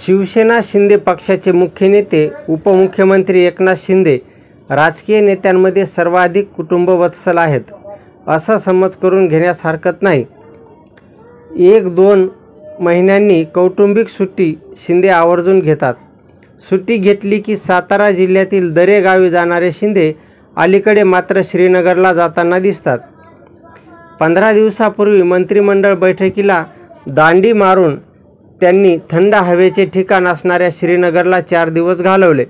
शिवसेना शिंदे पक्षाचे मुख्य नेते उपमुख्यमंत्री एकनाथ शिंदे राजकीय नेत्यांमध्ये सर्वाधिक कुटुंबवत्सल आहेत असा समज करून घेण्यास हरकत नाही। 1-2 महिन्यांनी कौटुंबिक सुट्टी शिंदे आवर्जून घेतात। सुट्टी घेतली की सातारा जिल्ह्यातील दरे गावी जाणारे शिंदे अलीकडे मात्र श्रीनगरला जाताना दिसतात। 15 दिवसापूर्वी मंत्रिमंडळ बैठकीला दांडी मारून त्यांनी थंड हवेचे ठिकाण असणाऱ्या श्रीनगरला 4 दिवस घालवले।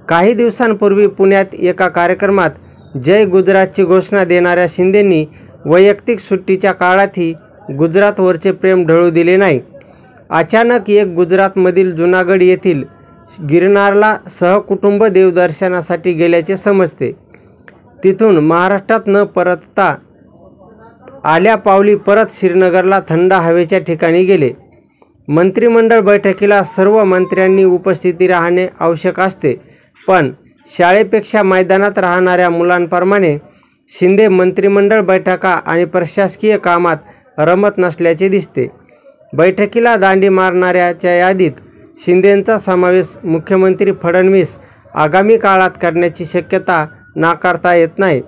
काही दिवसांपूर्वी पुण्यात एका कार्यक्रमात जय गुजरातची घोषणा देणाऱ्या शिंदेंनी वैयक्तिक सुट्टीच्या काळातही गुजरातवरचे प्रेम ढळू दिले नाही। अचानक एक गुजरातमधील जुनागड येथील गिरनारला सहकुटुंब देवदर्शनासाठी गेल्याचे समजते। तिथून महाराष्ट्रात न परतता आल्या पावली परत श्रीनगरला थंड हवेच्या ठिकाणी गेले। मंत्रिमंडळ बैठकीला सर्व मंत्र्यांनी उपस्थिती राहणे आवश्यक असते, पण शाळेपेक्षा मैदानात राहणाऱ्या मुलांप्रमाणे शिंदे मंत्रिमंडळ बैठका आणि प्रशासकीय कामात रमत नसल्याचे दिसते। बैठकीला दांडी मारणाऱ्याच्या यादीत शिंदेंचा समावेश मुख्यमंत्री फडणवीस आगामी काळात करण्याची शक्यता नाकारता येत नाही।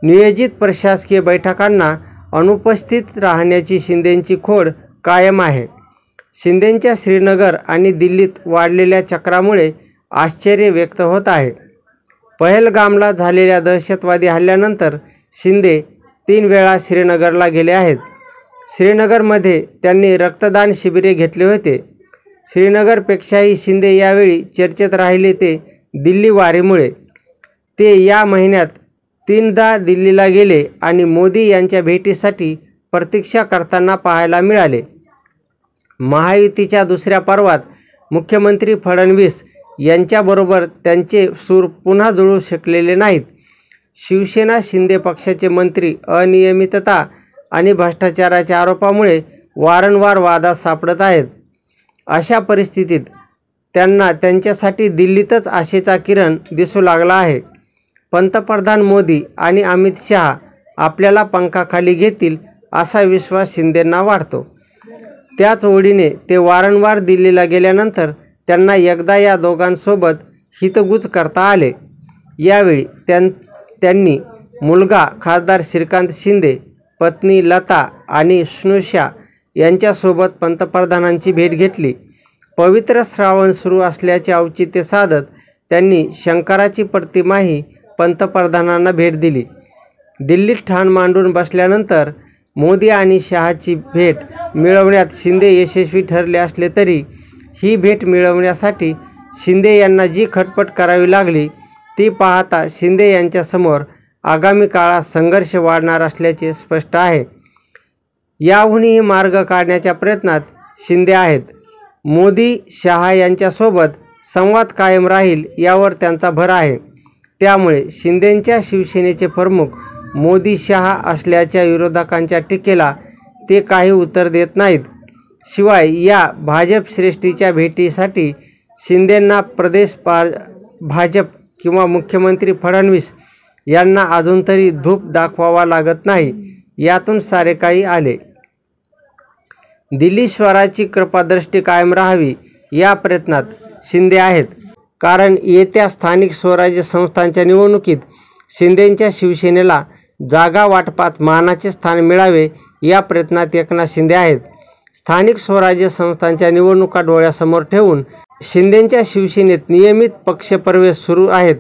नियोजित प्रशासकीय बैठकांना अनुपस्थित राहण्याची शिंदेंची खोड कायम आहे। शिंदेंच्या श्रीनगर आणि दिल्लीत वाढलेल्या चक्रामुळे आश्चर्य व्यक्त होत आहे। पहलगामला झालेल्या दहशतवादी हल्ल्यानंतर शिंदे 3 वेळा श्रीनगरला गेले आहेत। श्रीनगरमध्ये त्यांनी रक्तदान शिबिरे घेतले होते। श्रीनगरपेक्षाही शिंदे यावेळी चर्चेत राहिले ते दिल्ली वारीमुळे। ते या महिन्यात 3दा दिल्लीला गेले आणि मोदी यांच्या भेटीसाठी प्रतीक्षा करताना पाहायला मिळाले। महायुतीच्या दुसऱ्या पर्वात मुख्यमंत्री फडणवीस यांच्याबरोबर त्यांचे सूर पुन्हा जुळू शकलेले नाहीत। शिवसेना शिंदे पक्षाचे मंत्री अनियमितता आणि भ्रष्टाचाराच्या आरोपामुळे वारंवार वादात सापडत आहेत। अशा परिस्थितीत त्यांना त्यांच्यासाठी दिल्लीतच आशेचा किरण दिसू लागला आहे। पंतप्रधान मोदी आणि अमित शहा आपल्याला पंखाखाली घेतील असा विश्वास शिंदेंना वाटतो। त्याच ओढीने ते वारंवार दिल्लीला गेल्यानंतर त्यांना एकदा या दोघांसोबत हितगुज करता आले। यावेळी त्यांनी मुलगा खासदार श्रीकांत शिंदे, पत्नी लता आणि स्नुषा यांच्यासोबत पंतप्रधानांची भेट घेतली। पवित्र श्रावण सुरू असल्याचे औचित्य साधत त्यांनी शंकराची प्रतिमाही पंतप्रधानांना भेट दिली। दिल्लीत ठाण मांडून बसल्यानंतर मोदी आणि शहाची भेट मिळवण्यात शिंदे यशस्वी ठरले असले तरी ही भेट मिळवण्यासाठी शिंदे यांना जी खटपट करावी लागली ती पाहता शिंदे यांच्यासमोर आगामी काळात संघर्ष वाढणार असल्याचे स्पष्ट आहे। याहूनही मार्ग काढण्याच्या प्रयत्नात शिंदे आहेत। मोदी शहा यांच्यासोबत संवाद कायम राहील यावर त्यांचा भर आहे। त्यामुळे शिंदेंच्या शिवसेनेचे प्रमुख मोदी शहा असल्याच्या विरोधकांच्या टीकेला ते काही उत्तर देत नाहीत। शिवाय या भाजप श्रेष्ठीच्या भेटीसाठी शिंदेंना प्रदेश भाजप किंवा मुख्यमंत्री फडणवीस यांना अजून तरी धूप दाखवावा लागत नाही। यातून सारे काही आले। दिल्लीश्वराची कृपादृष्टी कायम राहावी या प्रयत्नात शिंदे आहेत, कारण येत्या स्थानिक स्वराज्य संस्थांच्या निवडणुकीत शिंदेंच्या शिवसेनेला जागा वाटपात मानाचे स्थान मिळावे या प्रयत्नात एकनाथ शिंदे आहेत। स्थानिक स्वराज्य संस्थांच्या निवडणुका डोळ्यासमोर ठेवून शिंदेंच्या शिवसेनेत नियमित पक्षप्रवेश सुरू आहेत।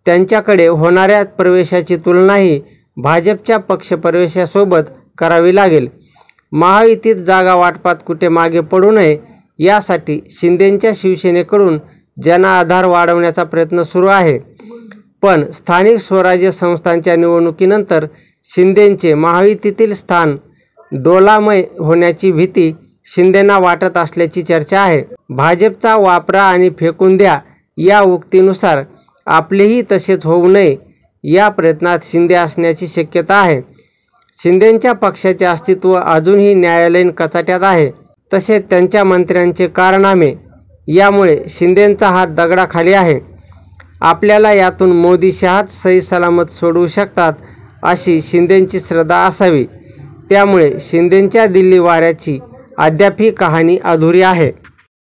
त्यांच्याकडे होणाऱ्या प्रवेशाची तुलनाही भाजपच्या पक्षप्रवेशासोबत करावी लागेल। महायुतीत जागा वाटपात कुठे मागे पडू नये यासाठी शिंदेंच्या शिवसेनेकडून जनाधार वाढवण्याचा प्रयत्न सुरू आहे। पण स्थानिक स्वराज्य संस्थांच्या निवडणुकीनंतर शिंदेंचे महायुतीतील स्थान डोलामय होण्याची भीती शिंदेंना वाटत असल्याची चर्चा आहे। भाजपचा वापरा आणि फेकून द्या या उक्तीनुसार आपलेही तसेच होऊ नये या प्रयत्नात शिंदे असण्याची शक्यता आहे। शिंदेंच्या पक्षाचे अस्तित्व अजूनही न्यायालयीन कचाट्यात आहे। तसेच त्यांच्या मंत्र्यांचे कारनामे यामुळे शिंदेंचा हात दगडाखाली आहे। आपल्याला यातून मोदी शहाच सही सलामत सोडवू शकतात अशी शिंदेंची श्रद्धा असावी। त्यामुळे शिंदेंच्या दिल्ली वाऱ्याची अद्याप ही कहाणी अधुरी आहे।